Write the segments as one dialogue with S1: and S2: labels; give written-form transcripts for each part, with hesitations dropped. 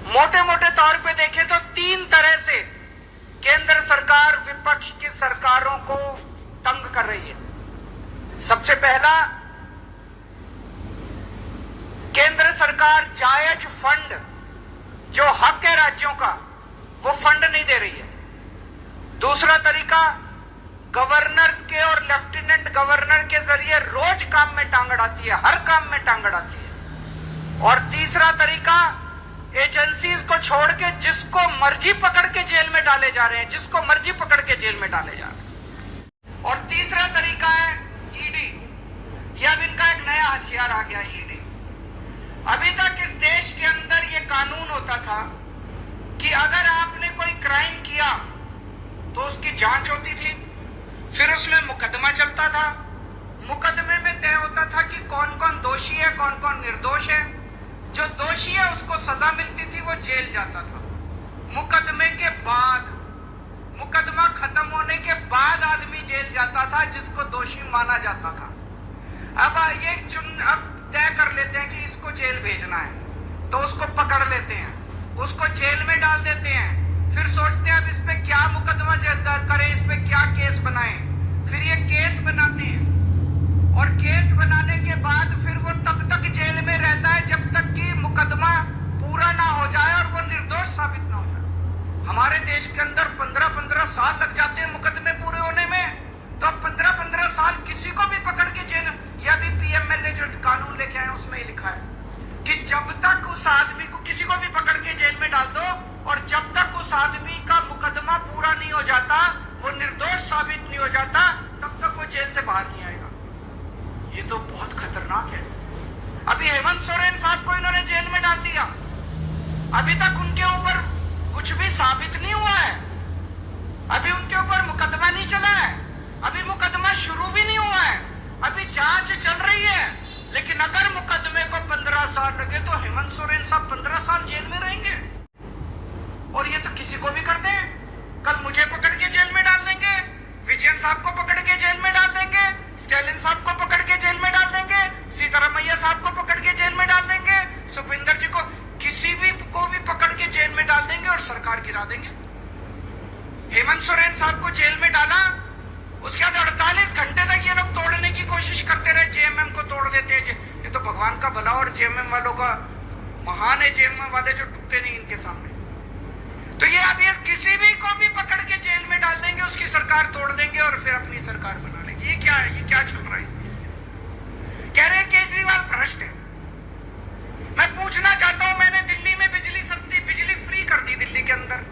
S1: मोटे मोटे तौर पे देखें तो तीन तरह से केंद्र सरकार विपक्ष की सरकारों को तंग कर रही है। सबसे पहला, केंद्र सरकार जायज फंड जो हक है राज्यों का वो फंड नहीं दे रही है। दूसरा तरीका, गवर्नर्स के और लेफ्टिनेंट गवर्नर के जरिए रोज काम में टांग अड़ाती है, हर काम में टांग अड़ाती है। और तीसरा तरीका, एजेंसीज को छोड़ के जिसको मर्जी पकड़ के जेल में डाले जा रहे हैं, जिसको मर्जी पकड़ के जेल में डाले जा रहे हैं। और तीसरा तरीका है ईडी। यह अब इनका एक नया हथियार आ गया, ईडी। अभी तक इस देश के अंदर यह कानून होता था कि अगर आपने कोई क्राइम किया तो उसकी जांच होती थी, फिर उसमें मुकदमा चलता था। मुकदमे में तय होता था कि कौन कौन दोषी है, कौन कौन निर्दोष है। जो दोषी है उसको सजा मिलती थी, वो जेल जाता था। मुकदमे के बाद, मुकदमा खत्म होने के बाद आदमी जेल जाता था जिसको दोषी माना जाता था। अब अब तय कर लेते हैं कि इसको जेल भेजना है, तो उसको पकड़ लेते हैं, उसको जेल में डाल देते हैं। फिर सोचते हैं अब इस पे क्या मुकदमा करें, इस पे क्या केस बनाएं। फिर ये केस बनाते हैं और केस बनाने के बाद फिर वो तब तक जेल में रहता है जब तक कि मुकदमा पूरा ना हो जाए और वो निर्दोष साबित ना हो जाए। हमारे देश के अंदर 15-15 साल लग जाते हैं मुकदमे पूरे होने में। तो 15-15 साल किसी को भी पकड़ के जेल, या भी पीएमएल ने जो कानून लेके आए उसमें ही लिखा है कि जब तक उस आदमी को, किसी को भी पकड़ के जेल में डाल दो और जब तक उस आदमी का मुकदमा पूरा नहीं हो जाता, वो निर्दोष साबित नहीं हो जाता, तब तक वो जेल से बाहर नहीं आएगा। ये तो बहुत खतरनाक है। अभी हेमंत सोरेन साहब को इन्होंने जेल में डाल दिया, अभी तक उनके ऊपर कुछ भी साबित नहीं हुआ है, अभी उनके ऊपर मुकदमा नहीं चला है, अभी मुकदमा शुरू भी नहीं हुआ है, अभी जांच चल रही है। लेकिन अगर मुकदमे को 15 साल लगे तो हेमंत सोरेन साहब 15 साल जेल में रहेंगे। और ये तो किसी को भी कर दें, कल मुझे पकड़ के जेल में डाल देंगे, विजयन साहब को पकड़ के जेल में डाल देंगे, स्टालिन साहब को पकड़ के जेल में डाल देंगे, सीतारामैया साहब को पकड़ के जेल में डाल देंगे, सुखविंदर जी को, किसी भी को भी पकड़ के जेल में डाल देंगे और सरकार गिरा देंगे। हेमंत सोरेन साहब को जेल में डाला, उसके बाद 48 घंटे तक ये लोग तोड़ने की कोशिश करते रहे, जेएमएम को तोड़ देते हैं। ये तो भगवान का भला और जेएमएम वालों का महान है, जेएमएम वाले जो टूटे नहीं इनके सामने। तो ये अब ये किसी भी को भी पकड़ के जेल में डाल देंगे, उसकी सरकार तोड़ देंगे और फिर अपनी सरकार बना लेंगे। ये क्या है, ये क्या चल रहा है इसमें? कह रहे हैं केजरीवाल भ्रष्ट है। मैं पूछना चाहता हूं, मैंने दिल्ली में बिजली सस्ती, बिजली फ्री कर दी दिल्ली के अंदर,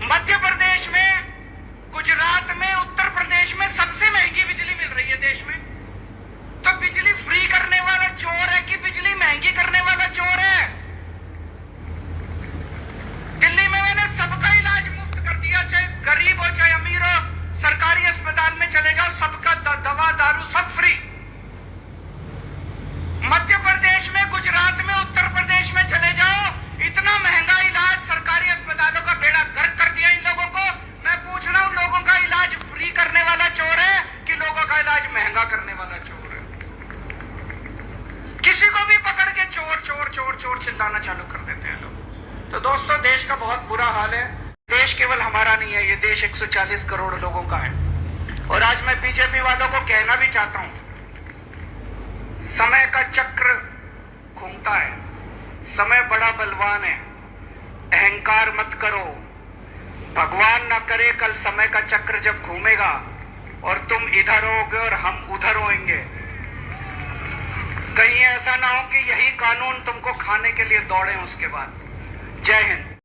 S1: मध्य प्रदेश में, गुजरात में, उत्तर प्रदेश में सबसे महंगी बिजली मिल रही है देश में। तो बिजली फ्री करने वाला चोर है कि बिजली महंगी करने वाला चोर है? दिल्ली में मैंने सबका इलाज मुफ्त कर दिया, चाहे गरीब हो चाहे अमीर हो, सरकारी अस्पताल में चले जाओ, सबका दवा दारू सब फ्री। मध्य प्रदेश में, गुजरात में, उत्तर प्रदेश में चले जाओ, इतना महंगा इलाज, सरकारी अस्पतालों का बेड़ा गर्क कर दिया इन लोगों को। मैं पूछ रहा हूं, लोगों का इलाज फ्री करने वाला चोर है कि लोगों का इलाज महंगा करने वाला चोर है? किसी को भी पकड़ के चोर चोर चोर चोर चिल्लाना चालू कर देते हैं लोग। तो दोस्तों, देश का बहुत बुरा हाल है। देश केवल हमारा नहीं है, ये देश 140 करोड़ लोगों का है। और आज मैं बीजेपी वालों को कहना भी चाहता हूं, समय का चक्र घूमता है, समय बड़ा बलवान है, अहंकार मत करो। भगवान ना करे कल समय का चक्र जब घूमेगा और तुम इधर होगे और हम उधर होंगे, कहीं ऐसा ना हो कि यही कानून तुमको खाने के लिए दौड़े उसके बाद। जय हिंद।